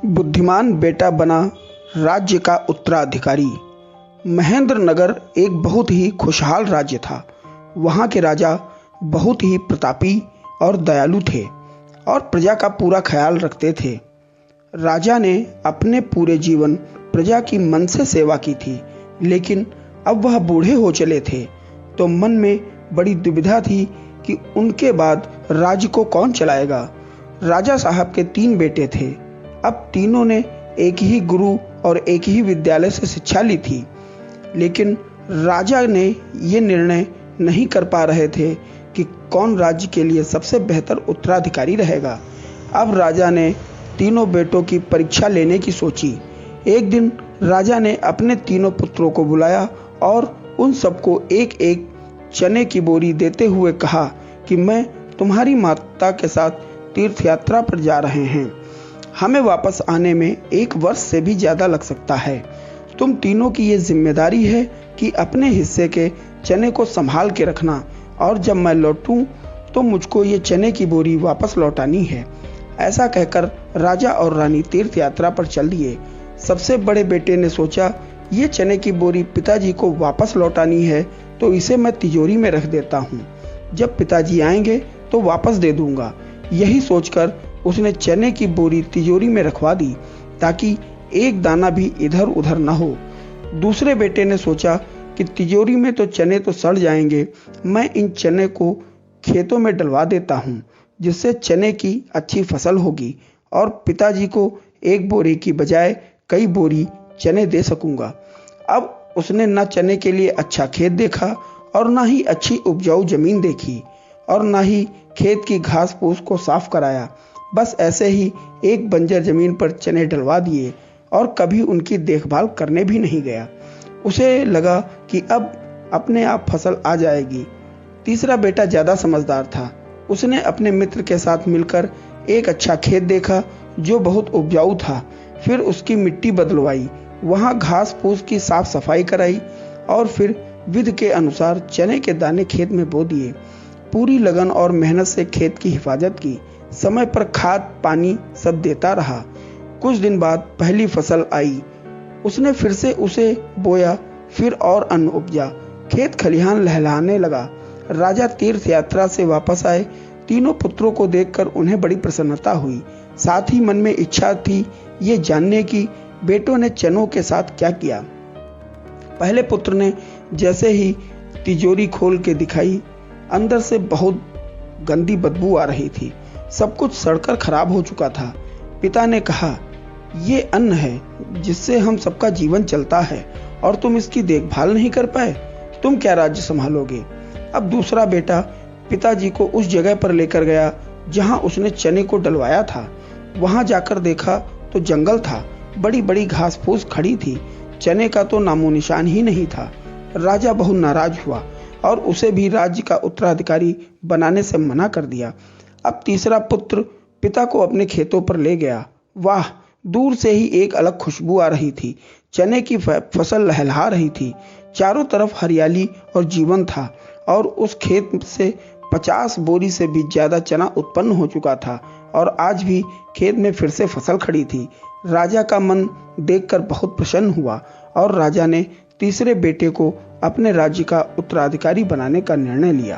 बुद्धिमान बेटा बना राज्य का उत्तराधिकारी। महेंद्रनगर एक बहुत ही खुशहाल राज्य था। वहाँ के राजा बहुत ही प्रतापी और दयालु थे और प्रजा का पूरा ख्याल रखते थे। राजा ने अपने पूरे जीवन प्रजा की मन से सेवा की थी, लेकिन अब वह बूढ़े हो चले थे, तो मन में बड़ी दुविधा थी कि उनके बाद राज्य को कौन चलाएगा। राजा साहब के 3 बेटे थे। अब तीनों ने एक ही गुरु और एक ही विद्यालय से शिक्षा ली थी, लेकिन राजा ने ये निर्णय नहीं कर पा रहे थे कि कौन राज्य के लिए सबसे बेहतर उत्तराधिकारी रहेगा। अब राजा ने तीनों बेटों की परीक्षा लेने की सोची। एक दिन राजा ने अपने तीनों पुत्रों को बुलाया और उन सबको एक एक चने की बोरी देते हुए कहा कि मैं तुम्हारी माता के साथ तीर्थ यात्रा पर जा रहे हैं। हमें वापस आने में 1 वर्ष से भी ज़्यादा लग सकता है। तुम तीनों की ये जिम्मेदारी है कि अपने हिस्से के चने को संभाल के रखना, और जब मैं लौटूं तो मुझको ये चने की बोरी वापस लौटानी है। ऐसा कहकर राजा और रानी तीर्थ यात्रा पर चल दिए। सबसे बड़े बेटे ने सोचा, ये चने की बोरी पिताजी को वापस लौटानी है तो इसे मैं तिजोरी में रख देता हूँ। जब पिताजी आएंगे तो वापस दे दूंगा। यही सोचकर उसने चने की बोरी तिजोरी में रखवा दी, ताकि एक दाना भी इधर उधर न हो। दूसरे बेटे ने सोचा कि तिजोरी में तो चने तो सड़ जाएंगे, मैं इन चने को खेतों में डलवा देता हूँ, जिससे चने की अच्छी फसल होगी और पिताजी को 1 बोरी की बजाय कई बोरी चने दे सकूंगा। अब उसने न चने के लिए अच्छा खेत देखा और न ही अच्छी उपजाऊ जमीन देखी और न ही खेत की घास फूस को साफ कराया। बस ऐसे ही एक बंजर जमीन पर चने डलवा दिए और कभी उनकी देखभाल करने भी नहीं गया। उसे लगा कि अब अपने आप फसल आ जाएगी। तीसरा बेटा ज़्यादा समझदार था। उसने अपने मित्र के साथ मिलकर एक अच्छा खेत देखा जो बहुत उपजाऊ था। फिर उसकी मिट्टी बदलवाई, वहाँ घास फूस की साफ सफाई कराई और फिर विधि के अनुसार चने के दाने खेत में बो दिए। पूरी लगन और मेहनत से खेत की हिफाजत की। समय पर खाद पानी सब देता रहा। कुछ दिन बाद पहली फसल आई। उसने फिर से उसे बोया, फिर और अन्न उपजा। खेत खलिहान लहलहाने लगा। राजा तीर्थ यात्रा से वापस आए। तीनों पुत्रों को देखकर उन्हें बड़ी प्रसन्नता हुई। साथ ही मन में इच्छा थी ये जानने की बेटों ने चनों के साथ क्या किया। पहले पुत्र ने जैसे ही तिजोरी खोल के दिखाई, अंदर से बहुत गंदी बदबू आ रही थी। सब कुछ सड़कर खराब हो चुका था। पिता ने कहा, ये अन्न है जिससे हम सबका जीवन चलता है और तुम इसकी देखभाल नहीं कर पाए, तुम क्या राज्य संभालोगे। अब दूसरा बेटा पिताजी को उस जगह पर लेकर गया जहां उसने चने को डलवाया था। वहां जाकर देखा तो जंगल था। बड़ी बड़ी घास फूस खड़ी थी। चने का तो नामो निशान ही नहीं था। राजा बहुत नाराज हुआ और उसे भी राज्य का उत्तराधिकारी बनाने से मना कर दिया। अब तीसरा पुत्र पिता को अपने खेतों पर ले गया। वाह, दूर से ही एक अलग खुशबू आ रही थी। चने की फसल लहलहा रही थी। चारों तरफ हरियाली और जीवन था और उस खेत से 50 बोरी से भी ज्यादा चना उत्पन्न हो चुका था और आज भी खेत में फिर से फसल खड़ी थी। राजा का मन देखकर बहुत प्रसन्न हुआ और राजा ने तीसरे बेटे को अपने राज्य का उत्तराधिकारी बनाने का निर्णय लिया।